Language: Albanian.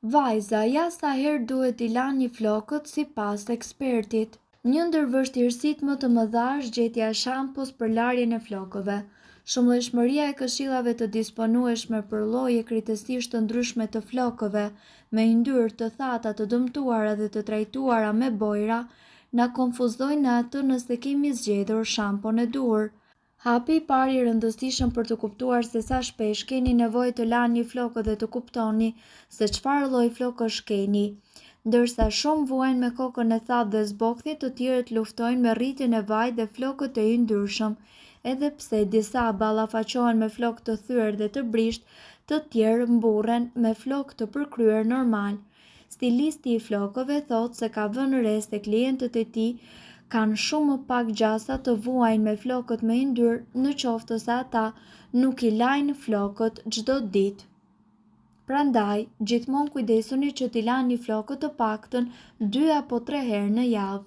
Vajza, ja sa herë duhet t'i lani flokët si pas ekspertit. Një ndër vështirësitë më të mëdha është gjetja e shampos për larjen e flokëve. Shumëllojshmëria e këshillave të disponueshme për lloje kritësisht të ndryshme të flokëve, me yndyrë të thata të dëmtuara dhe të trajtuara me bojra, na konfuzojnë në atë nëse kemi zgjedhur shampon e duhur. Hapi i parë i rëndësishëm për të kuptuar se sa shpesh keni nevojë të lani flokët dhe të kuptoni se çfarë lloj flokësh keni. Ndërsa shumë vuajnë me kokën e thatë dhe zbokthit, të tjerët luftojnë me rritjen e vajit dhe flokët e yndyrshëm. Edhe pse disa ballafaqohen me flokë të thyer dhe të brisht, të tjerë mburren me flokë të përkryer normal. Stilisti i flokëve thotë se ka vënë re se klientët e tij kanë shumë më pak gjasa të vuajnë me flokët me yndyrë, në qoftë se ata nuk i lajnë flokët çdo ditë. Prandaj, gjithmonë kujdesuni që t'i lani flokët të paktën 2 apo 3 herë në javë.